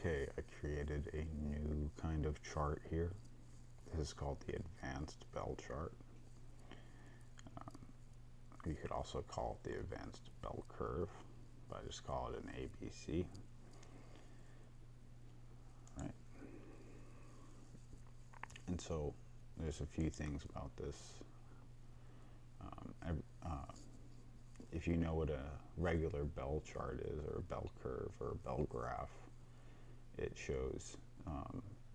Okay, I created a new kind of chart here. This is called the advanced bell chart. You could also call it the advanced bell curve, but I just call it an A.B.C. Right. And so there's a few things about this. If you know what a regular bell chart is, or a bell curve, or a bell graph, it shows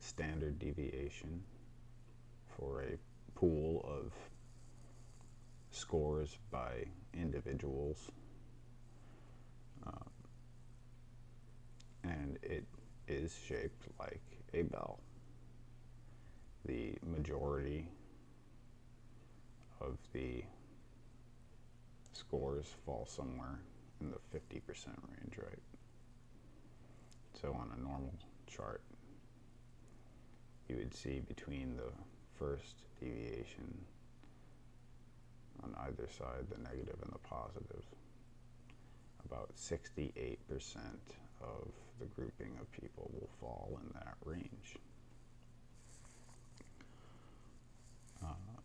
standard deviation for a pool of scores by individuals, and it is shaped like a bell. The majority of the scores fall somewhere in the 50% range, right? So on a normal chart, you would see between the first deviation on either side, the negative and the positive, about 68% of the grouping of people will fall in that range.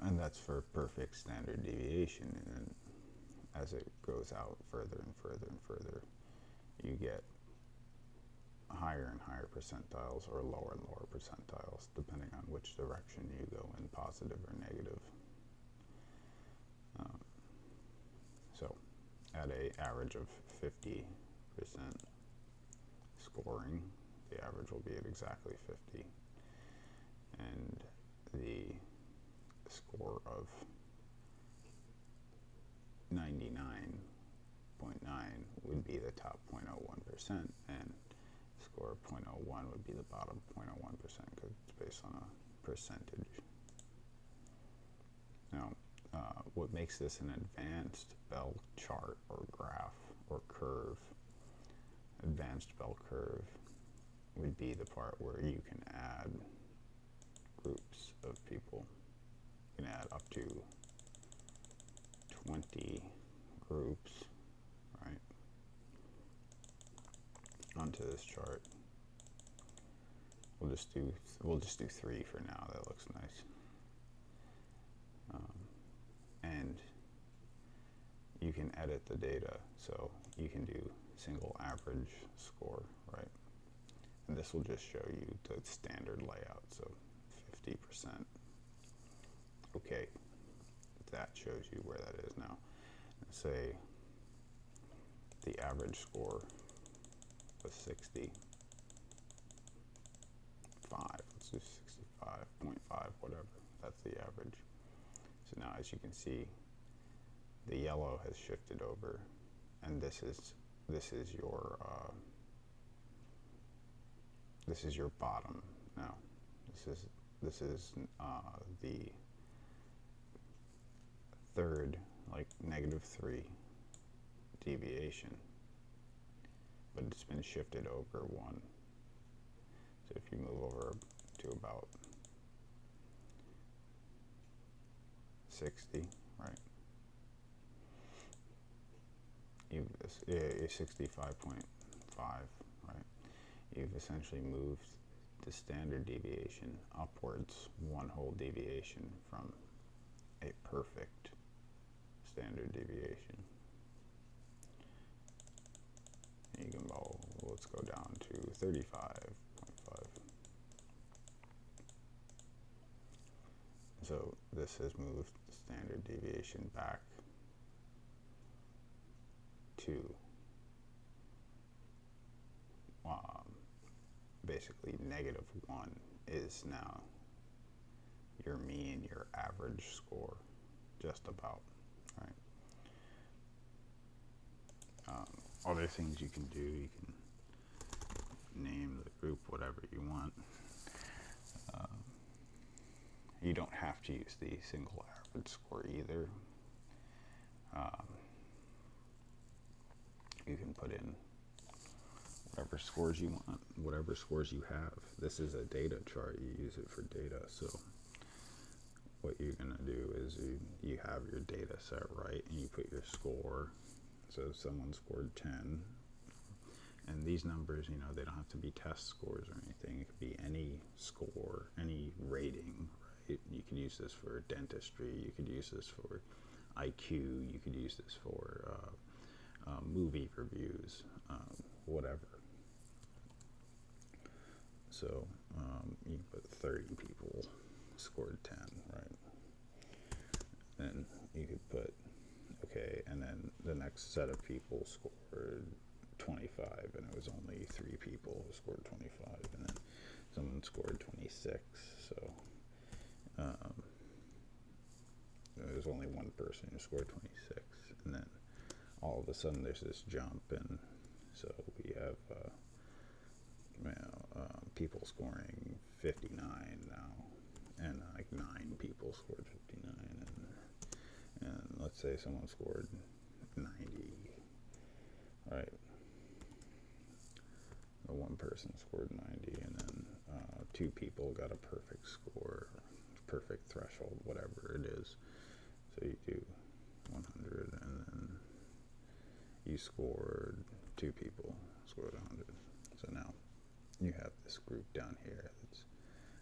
And that's for perfect standard deviation. And then as it goes out further and further and further, you get higher and higher percentiles, or lower and lower percentiles, depending on which direction you go in, positive or negative. So at an average of 50% scoring, the average will be at exactly 50, and the score of 99.9 would be the top 0.01%, and score of 0.01 would be the bottom 0.01%, because it's based on a percentage. Now, what makes this an advanced bell chart or graph or curve, advanced bell curve, would be the part where you can add groups of people. You can add up to 20 groups, right, onto this chart. We'll just do 3 for now. That looks nice. And you can edit the data, so you can do single average score, right? And this will just show you the standard layout, so 50%. Okay, that shows you where that is now. Let's say the average score was 65. Let's do 65.5, whatever. That's the average. So now, as you can see, the yellow has shifted over, and this is your bottom now. This is the third, like -3 deviation, but it's been shifted over 1. So if you move over to about 60, right? You've 65.5, right? You've essentially moved the standard deviation upwards 1 whole deviation from a perfect standard deviation. And you can go, let's go down to 35.5. So this has moved the standard deviation back to basically -1 is now your mean, your average score, just about, right? Other things you can do, you can name the group whatever you want. You don't have to use the single average score either. You can put in whatever scores you want, whatever scores you have. This is a data chart. You use it for data. So what you're going to do is you have your data set, right, and you put your score. So if someone scored 10, and these numbers, you know, they don't have to be test scores or anything. It could be any score, any rating, right? You could use this for dentistry. You could use this for IQ. You could use this for movie reviews, whatever. So you can put 30 people scored 10, right? Then you could put, okay, and then the next set of people scored 25, and it was only 3 people who scored 25, and then someone scored 26, so there was only one person who scored 26, and then all of a sudden there's this jump, and so we have people scoring 59 now, and like 9 people scored 59, and let's say someone scored 90, right? Or one person scored 90, and then 2 people got a perfect score, perfect threshold, whatever it is. So you do 100, and then you scored 2 people scored 100. So now you have this group down here,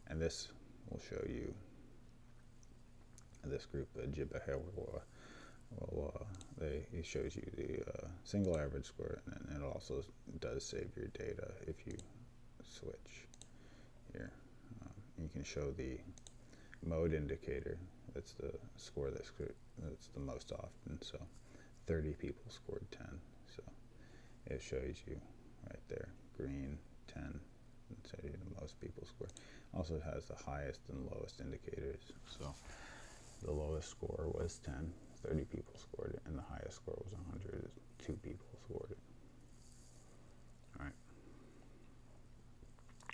and this will show you this group, it shows you the single average score, and then it also does save your data if you switch here. You can show the mode indicator. That's the score that's the most often. So 30 people scored 10. So it shows you right there, green 10, and so the most people scored. Also has the highest and lowest indicators. So the lowest score was 10, 30 people scored it, and the highest score was 100, 2 people scored it. All right.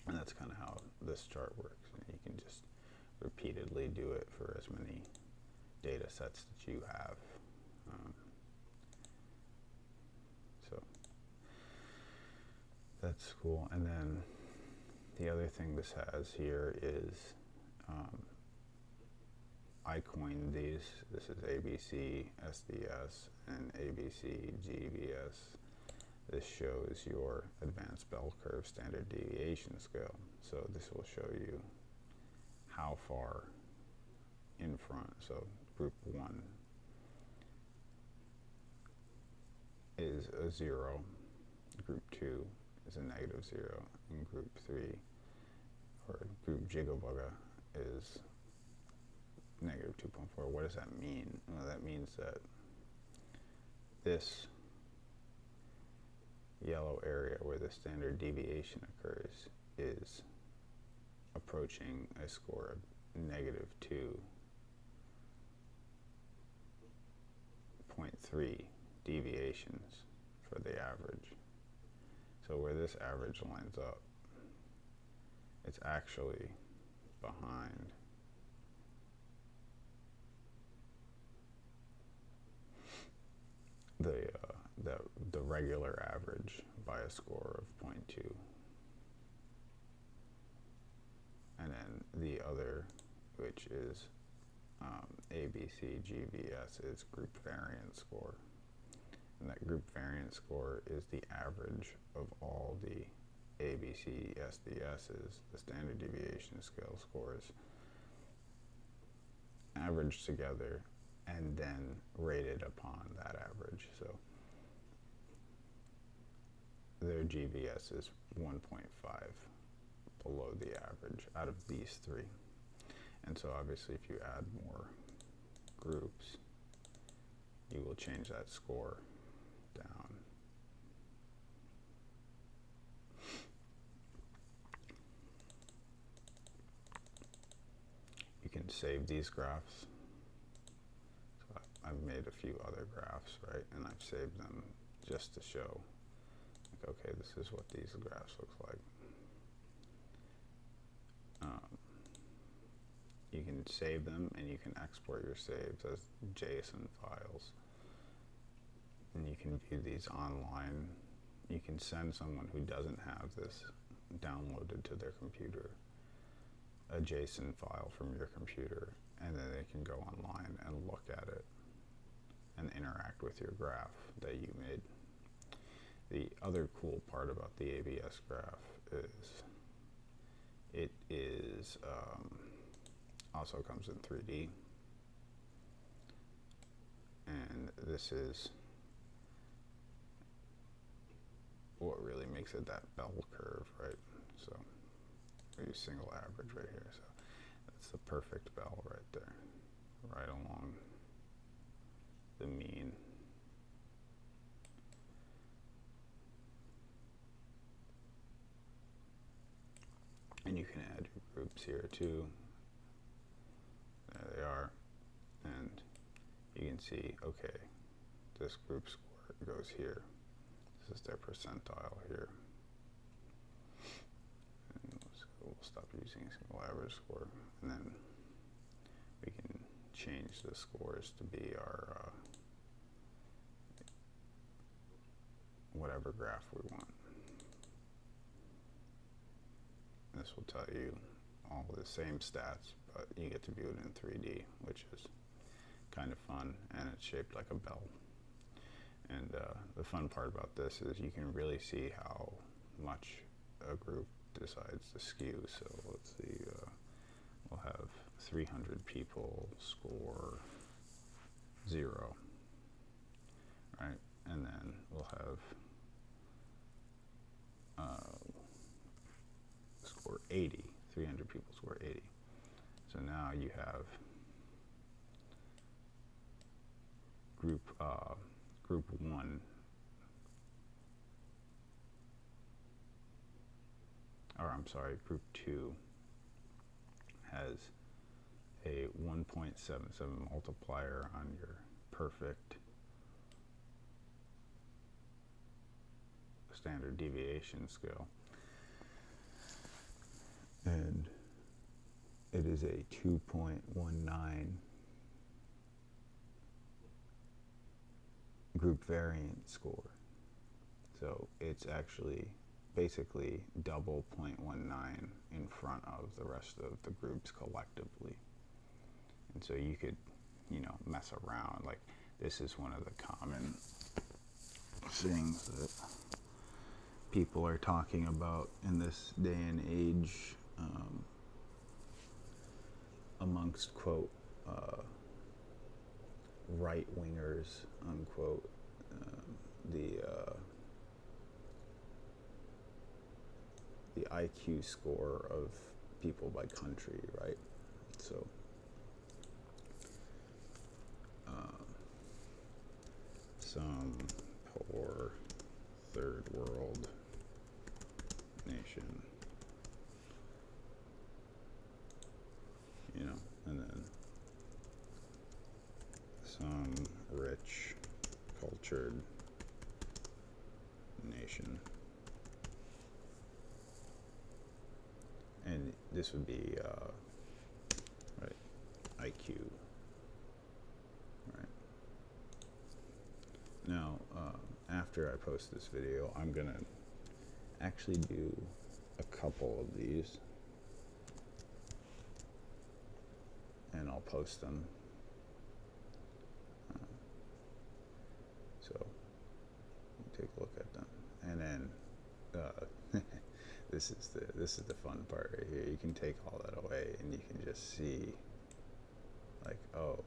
And that's kind of how this chart works. And you can just repeatedly do it for as many data sets that you have. So that's cool. And then the other thing this has here is I coined these. This is A.B.C, SDS, and A.B.C, GBS. This shows your advanced bell curve standard deviation scale. So this will show you how far in front. So group 1 is a 0, group 2 is a -0, and group 3, or group Jigabugga, is -2.4. What does that mean? Well, that means that this yellow area where the standard deviation occurs is approaching a score of -2.3 deviations for the average. So where this average lines up, it's actually behind the regular average by a score of 0.2. And then the other, which is A.B.C, GBS, is group variance score. And that group variance score is the average of all the A.B.C SDS's, the standard deviation scale scores, averaged together and then rated upon that average. So their GVS is 1.5 below the average out of these 3. And so obviously if you add more groups, you will change that score down. You can save these graphs. So I've made a few other graphs, right? And I've saved them just to show, like, okay, this is what these graphs look like. You can save them and you can export your saves as JSON files. And you can view these online. You can send someone who doesn't have this downloaded to their computer a JSON file from your computer, and then they can go online and look at it and interact with your graph that you made. the other cool part about the ABS graph is it is also comes in 3D, and this is what really makes it that bell curve, right? So we use single average right here, so that's the perfect bell right there, right along the mean. And you can add your groups here too. There they are. And you can see, okay, this group score goes here. This is their percentile here. And we'll stop using single average score. And then we can change the scores to be our whatever graph we want. This will tell you all the same stats, but you get to view it in 3D, which is kind of fun, and it's shaped like a bell. And the fun part about this is you can really see how much a group decides to skew. So let's see, we'll have 300 people score 0, right? And then we'll have score 80. 300 people score 80. So now you have group 1, or I'm sorry, group 2 has a 1.77 multiplier on your perfect standard deviation scale. And it is a 2.19 group variance score. So it's actually basically double 0.19 in front of the rest of the groups collectively. And so you could, you know, mess around. Like, this is one of the common things that people are talking about in this day and age, amongst, quote, right-wingers, unquote, the IQ score of people by country, right? So some poor third world nation, you know, and then some rich cultured nation, and this would be right, IQ, right? Now after I post this video, I'm gonna actually do a couple of these, and I'll post them. So take a look at them, and then this is the fun part right here. You can take all that away, and you can just see, like, oh,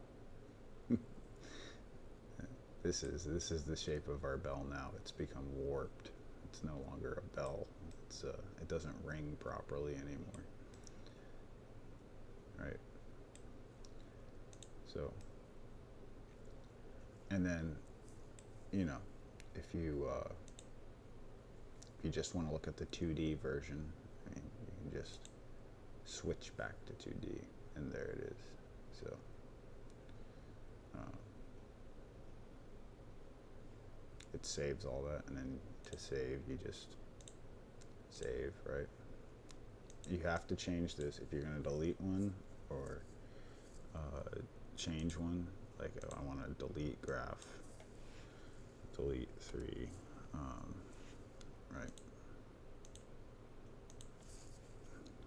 this is the shape of our bell now. It's become warped. It's no longer a bell. It's it doesn't ring properly anymore, right? So, and then, you know, if you just want to look at the 2D version, I mean, you can just switch back to 2D, and there it is. So it saves all that, and then to save, you just save, right? You have to change this if you're going to delete one or change one. Like, I want to delete graph, delete 3, right?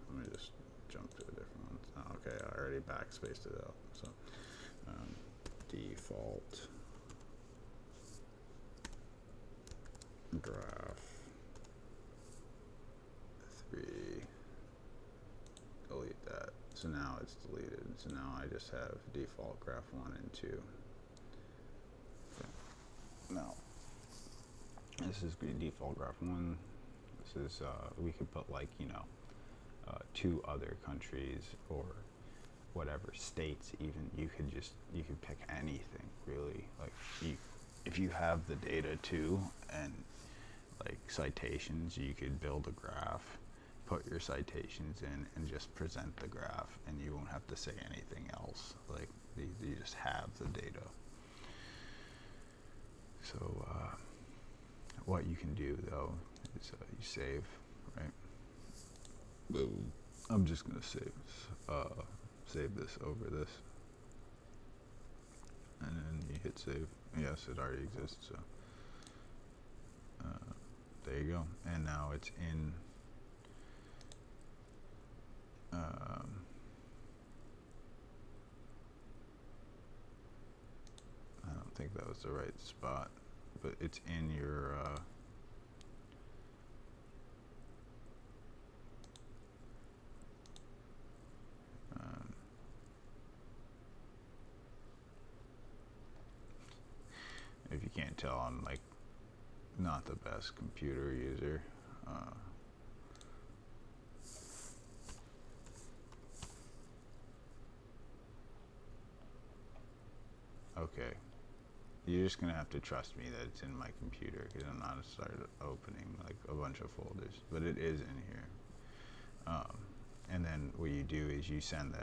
Let me just jump to a different one. Oh, okay, I already backspaced it out. So default graph So now it's deleted. So now I just have default graph 1 and 2. Okay. Now, this is default graph 1. This is, we could put like, 2 other countries or whatever, states even. You could pick anything really. Like, if you have the data too, and like citations, you could build a graph, put your citations in, and just present the graph, and you won't have to say anything else. Like, you just have the data. So what you can do though is you save, right? Boom. I'm just gonna save this over this, and then you hit save. Yes, it already exists. So there you go. And now it's in. I don't think that was the right spot, but it's in your. If you can't tell, I'm like not the best computer user. Okay, you're just gonna have to trust me that it's in my computer, because I'm not started opening like a bunch of folders, but it is in here. And then what you do is you send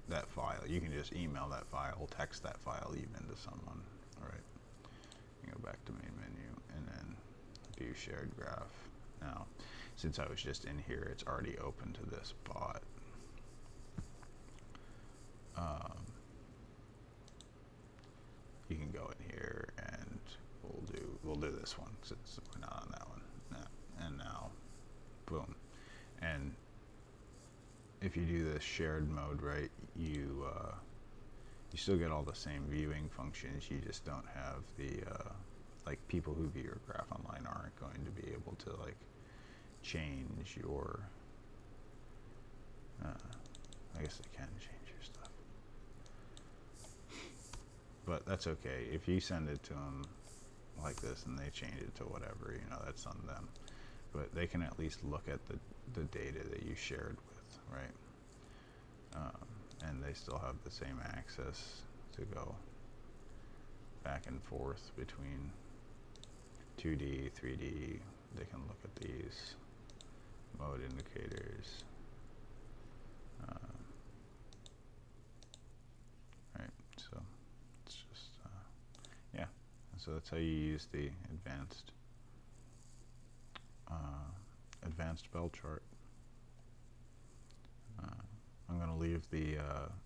that file. You can just email that file, text that file even to someone. All right. You go back to main menu and then view shared graph. Now, since I was just in here, it's already open to this bot. You can go in here and we'll do this one since we're not on that one. And now, boom. And if you do this shared mode, right, you still get all the same viewing functions. You just don't have the like, people who view your graph online aren't going to be able to like change your. I guess they can change your stuff, but that's okay. If you send it to them like this and they change it to whatever, that's on them. But they can at least look at the data that you shared with, right? And they still have the same access to go back and forth between 2D, 3D. They can look at these mode indicators. Right, so it's just, yeah. So that's how you use the advanced bell chart. I'm going to leave the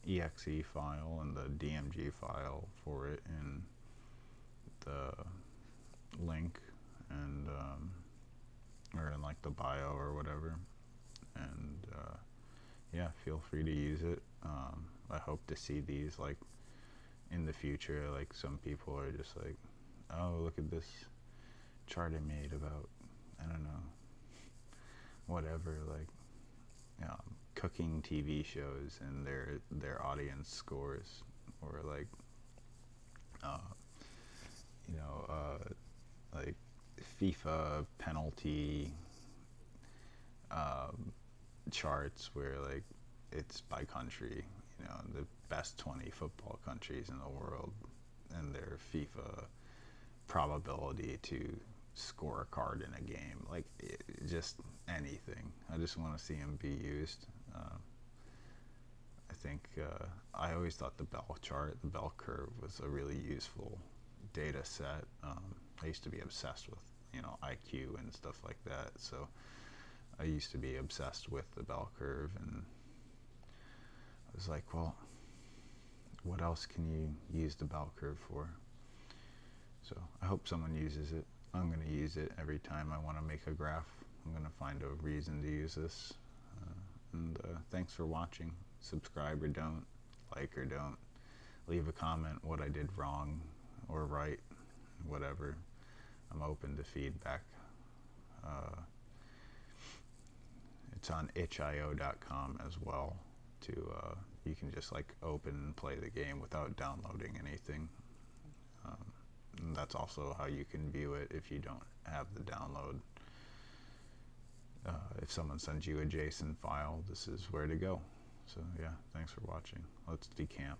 exe file and the DMG file for it in the link, and or in like the bio or whatever. And yeah, feel free to use it. I hope to see these like in the future. Like, some people are just like, oh, look at this chart I made about, I don't know, whatever, like, cooking TV shows and their audience scores, or like like FIFA penalty charts where like it's by country, the best 20 football countries in the world and their FIFA probability to score a card in a game, like just anything. I just want to see them be used. I think I always thought the bell curve was a really useful data set. I used to be obsessed with IQ and stuff like that, so I used to be obsessed with the bell curve, and I was like, well, what else can you use the bell curve for? So I hope someone uses it. I'm going to use it every time I want to make a graph. I'm going to find a reason to use this. And thanks for watching. Subscribe or don't, like or don't. Leave a comment what I did wrong or right, whatever. I'm open to feedback. It's on itch.io.com as well to, you can just like open and play the game without downloading anything. And that's also how you can view it if you don't have the download. If someone sends you a JSON file, this is where to go. So yeah, thanks for watching. Let's decamp.